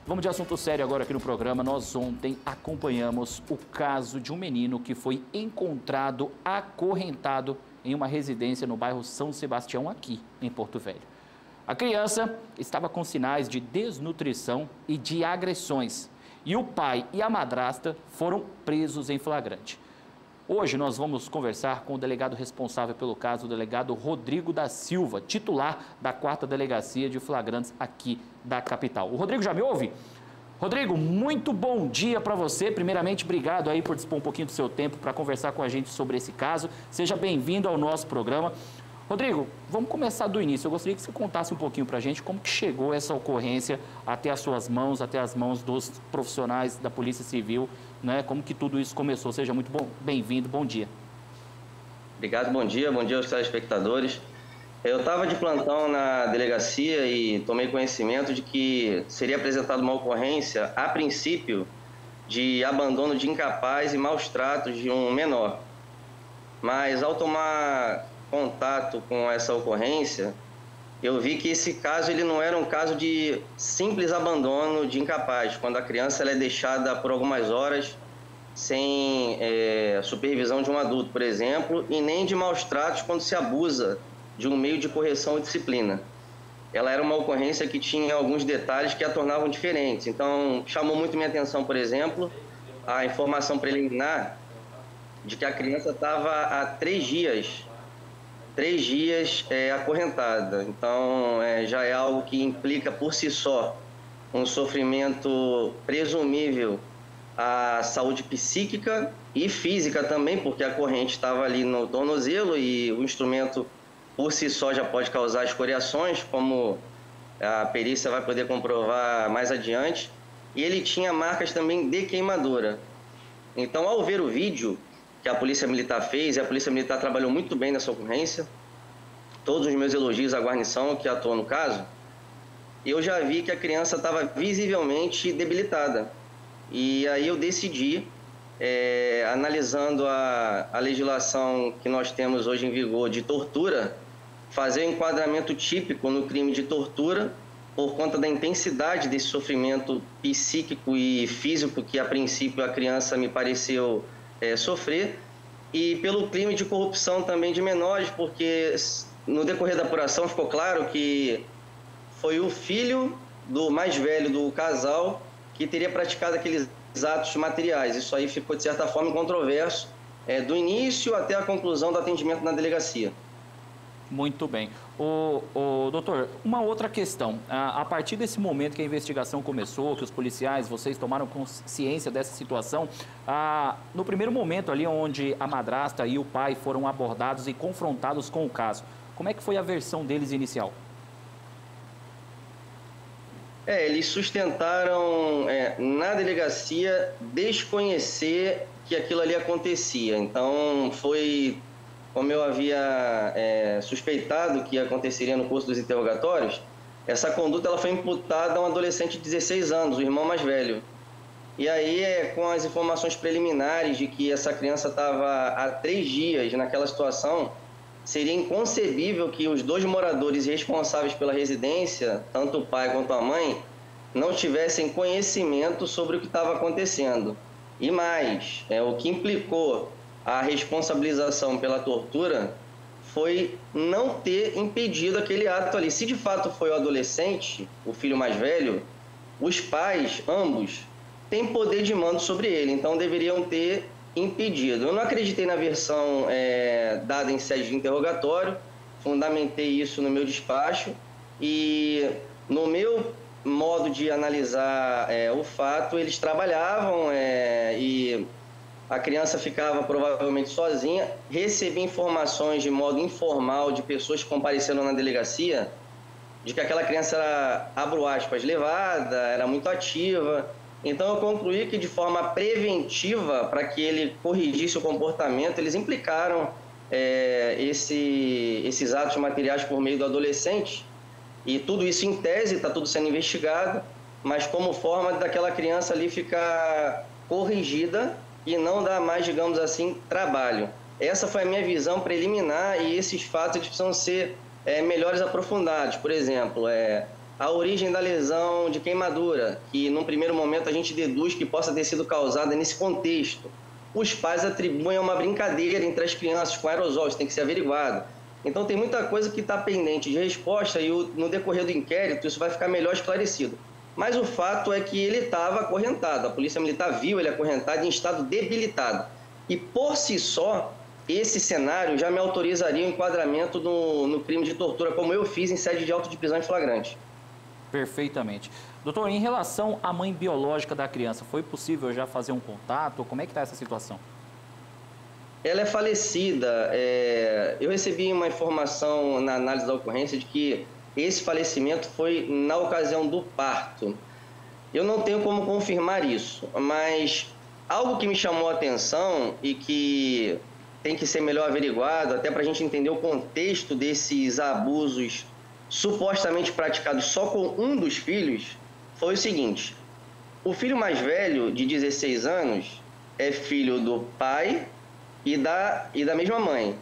Vamos de assunto sério agora aqui no programa. Nós ontem acompanhamos o caso de um menino que foi encontrado acorrentado em uma residência no bairro São Sebastião, aqui em Porto Velho. A criança estava com sinais de desnutrição e de agressões, e o pai e a madrasta foram presos em flagrante. Hoje nós vamos conversar com o delegado responsável pelo caso, o delegado Rodrigo da Silva, titular da 4ª Delegacia de Flagrantes aqui da capital. O Rodrigo já me ouve? Rodrigo, muito bom dia para você. Primeiramente, obrigado aí por dispor um pouquinho do seu tempo para conversar com a gente sobre esse caso. Seja bem-vindo ao nosso programa. Rodrigo, vamos começar do início. Eu gostaria que você contasse um pouquinho para a gente como que chegou essa ocorrência até as suas mãos, até as mãos dos profissionais da Polícia Civil, né? Como que tudo isso começou. Seja muito bem-vindo, bom dia. Obrigado, bom dia aos telespectadores. Eu estava de plantão na delegacia e tomei conhecimento de que seria apresentada uma ocorrência, a princípio, de abandono de incapaz e maus tratos de um menor. Mas ao tomar contato com essa ocorrência, eu vi que esse caso ele não era um caso de simples abandono de incapaz, quando a criança ela é deixada por algumas horas sem supervisão de um adulto, por exemplo, e nem de maus tratos quando se abusa de um meio de correção e disciplina. Ela era uma ocorrência que tinha alguns detalhes que a tornavam diferente. Então, chamou muito minha atenção, por exemplo, a informação preliminar de que a criança estava há 3 dias acorrentada. Então, já é algo que implica por si só um sofrimento presumível à saúde psíquica e física também, porque a corrente estava ali no tornozelo e o instrumento por si só já pode causar escoriações, como a perícia vai poder comprovar mais adiante. E ele tinha marcas também de queimadura. Então, ao ver o vídeo que a Polícia Militar fez, e a Polícia Militar trabalhou muito bem nessa ocorrência, todos os meus elogios à guarnição que atuou no caso, eu já vi que a criança estava visivelmente debilitada. E aí eu decidi, analisando a legislação que nós temos hoje em vigor de tortura, fazer um enquadramento típico no crime de tortura, por conta da intensidade desse sofrimento psíquico e físico que, a princípio, a criança me pareceu sofrer, e pelo crime de corrupção também de menores, porque no decorrer da apuração ficou claro que foi o filho do mais velho do casal que teria praticado aqueles atos materiais. Isso aí ficou, de certa forma, incontroverso, do início até a conclusão do atendimento na delegacia. Muito bem. Doutor, uma outra questão. A partir desse momento que a investigação começou, que os policiais, vocês tomaram consciência dessa situação, no primeiro momento ali onde a madrasta e o pai foram abordados e confrontados com o caso, como é que foi a versão deles inicial? Eles sustentaram na delegacia desconhecer que aquilo ali acontecia. Então, foi como eu havia suspeitado que aconteceria no curso dos interrogatórios. Essa conduta ela foi imputada a um adolescente de 16 anos, o irmão mais velho. E aí, com as informações preliminares de que essa criança estava há 3 dias naquela situação, seria inconcebível que os 2 moradores responsáveis pela residência, tanto o pai quanto a mãe, não tivessem conhecimento sobre o que estava acontecendo. E mais, o que implicou a responsabilização pela tortura foi não ter impedido aquele ato ali. Se de fato foi o adolescente, o filho mais velho, os pais, ambos, têm poder de mando sobre ele, então deveriam ter impedido. Eu não acreditei na versão dada em sede de interrogatório, fundamentei isso no meu despacho e no meu modo de analisar o fato, eles trabalhavam e a criança ficava provavelmente sozinha. Recebi informações de modo informal de pessoas que compareceram na delegacia de que aquela criança era, abro aspas, levada, era muito ativa. Então eu concluí que de forma preventiva, para que ele corrigisse o comportamento, eles implicaram esses atos materiais por meio do adolescente. E tudo isso em tese, está tudo sendo investigado, mas como forma daquela criança ali ficar corrigida e não dar mais, digamos assim, trabalho. Essa foi a minha visão preliminar e esses fatos eles precisam ser melhores aprofundados. Por exemplo, a origem da lesão de queimadura, que num primeiro momento a gente deduz que possa ter sido causada nesse contexto. Os pais atribuem a uma brincadeira entre as crianças com aerosol, isso tem que ser averiguado. Então tem muita coisa que está pendente de resposta e no decorrer do inquérito isso vai ficar melhor esclarecido. Mas o fato é que ele estava acorrentado, a Polícia Militar viu ele acorrentado em estado debilitado. E por si só, esse cenário já me autorizaria o enquadramento no crime de tortura, como eu fiz em sede de auto de prisão em flagrante. Perfeitamente. Doutor, em relação à mãe biológica da criança, foi possível já fazer um contato? Como é que está essa situação? Ela é falecida. Eu recebi uma informação na análise da ocorrência de que esse falecimento foi na ocasião do parto. Eu não tenho como confirmar isso, mas algo que me chamou a atenção e que tem que ser melhor averiguado, até para a gente entender o contexto desses abusos supostamente praticados só com um dos filhos, foi o seguinte: o filho mais velho, de 16 anos, é filho do pai e da mesma mãe.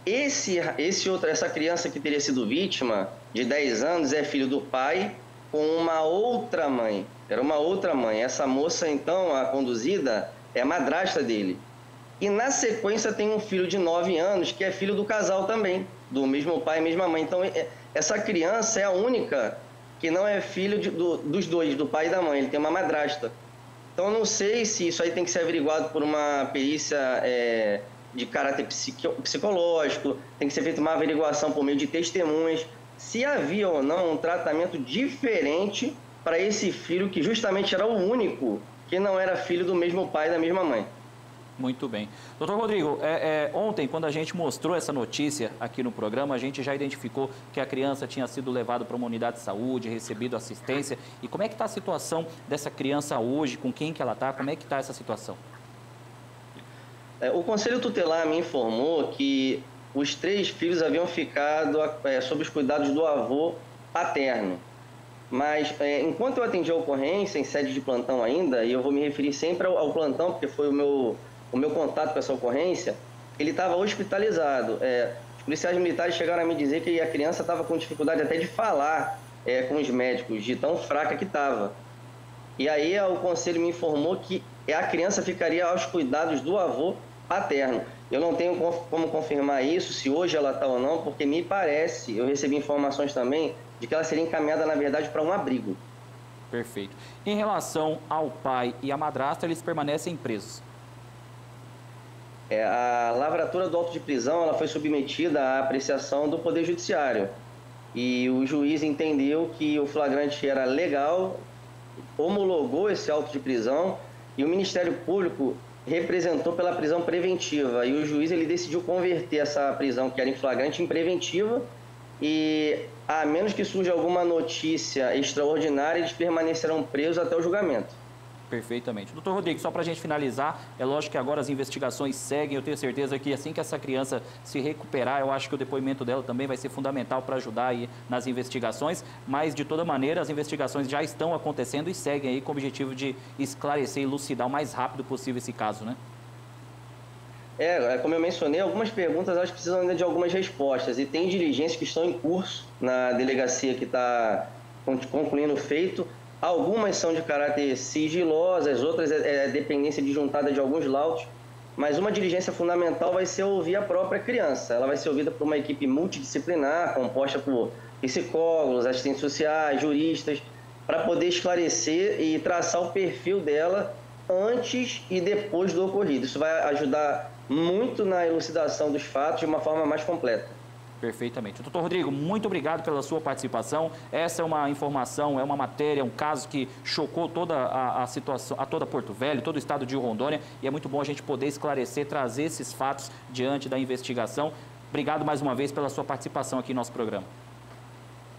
Essa criança que teria sido vítima, de 10 anos, é filho do pai com uma outra mãe. Era uma outra mãe. Essa moça, então, a conduzida, é a madrasta dele. E, na sequência, tem um filho de 9 anos, que é filho do casal também, do mesmo pai e mesma mãe. Então, essa criança é a única que não é filho dos dois, do pai e da mãe. Ele tem uma madrasta. Então, eu não sei se isso aí tem que ser averiguado por uma perícia de caráter psicológico, tem que ser feita uma averiguação por meio de testemunhas, se havia ou não um tratamento diferente para esse filho que justamente era o único que não era filho do mesmo pai e da mesma mãe. Muito bem. Doutor Rodrigo, ontem, quando a gente mostrou essa notícia aqui no programa, a gente já identificou que a criança tinha sido levada para uma unidade de saúde, recebido assistência. E como é que está a situação dessa criança hoje? Com quem que ela está? Como é que está essa situação? O Conselho Tutelar me informou que os 3 filhos haviam ficado sob os cuidados do avô paterno. Mas, enquanto eu atendi a ocorrência em sede de plantão ainda, e eu vou me referir sempre ao plantão, porque foi o meu contato com essa ocorrência, ele estava hospitalizado. Os policiais militares chegaram a me dizer que a criança estava com dificuldade até de falar com os médicos, de tão fraca que estava. E aí o conselho me informou que a criança ficaria aos cuidados do avô paterno. Eu não tenho como confirmar isso, se hoje ela está ou não, porque me parece, eu recebi informações também, de que ela seria encaminhada, na verdade, para um abrigo. Perfeito. Em relação ao pai e à madrasta, eles permanecem presos? A lavratura do auto de prisão ela foi submetida à apreciação do Poder Judiciário. E o juiz entendeu que o flagrante era legal, homologou esse auto de prisão e o Ministério Público representou pela prisão preventiva. E o juiz ele decidiu converter essa prisão, que era em flagrante, em preventiva. E, a menos que surja alguma notícia extraordinária, eles permanecerão presos até o julgamento. Perfeitamente. Doutor Rodrigo, só para a gente finalizar, é lógico que agora as investigações seguem, eu tenho certeza que assim que essa criança se recuperar, eu acho que o depoimento dela também vai ser fundamental para ajudar aí nas investigações, mas de toda maneira as investigações já estão acontecendo e seguem aí com o objetivo de esclarecer e elucidar o mais rápido possível esse caso, né? Como eu mencionei, algumas perguntas elas precisam ainda de algumas respostas e tem diligências que estão em curso na delegacia que está concluindo o feito. Algumas são de caráter sigiloso, as outras é dependência de juntada de alguns laudos, mas uma diligência fundamental vai ser ouvir a própria criança. Ela vai ser ouvida por uma equipe multidisciplinar, composta por psicólogos, assistentes sociais, juristas, para poder esclarecer e traçar o perfil dela antes e depois do ocorrido. Isso vai ajudar muito na elucidação dos fatos de uma forma mais completa. Perfeitamente. Doutor Rodrigo, muito obrigado pela sua participação. Essa é uma informação, é uma matéria, um caso que chocou toda a situação, a toda Porto Velho, todo o estado de Rondônia, e é muito bom a gente poder esclarecer, trazer esses fatos diante da investigação. Obrigado mais uma vez pela sua participação aqui no nosso programa.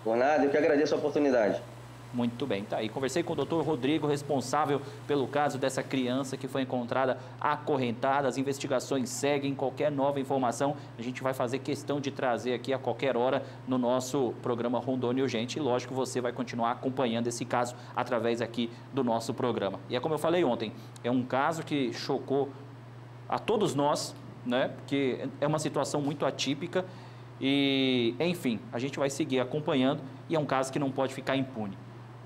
Por nada, eu que agradeço a oportunidade. Muito bem, tá aí. Conversei com o doutor Rodrigo, responsável pelo caso dessa criança que foi encontrada acorrentada. As investigações seguem. Qualquer nova informação, a gente vai fazer questão de trazer aqui a qualquer hora no nosso programa Rondônia Urgente. E lógico, você vai continuar acompanhando esse caso através aqui do nosso programa. E é como eu falei ontem, é um caso que chocou a todos nós, né? Porque é uma situação muito atípica. E, enfim, a gente vai seguir acompanhando e é um caso que não pode ficar impune.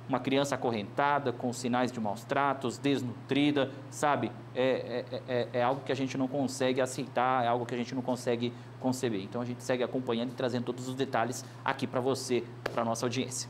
Uma criança acorrentada, com sinais de maus tratos, desnutrida, sabe? É algo que a gente não consegue aceitar, é algo que a gente não consegue conceber. Então, a gente segue acompanhando e trazendo todos os detalhes aqui para você, para a nossa audiência.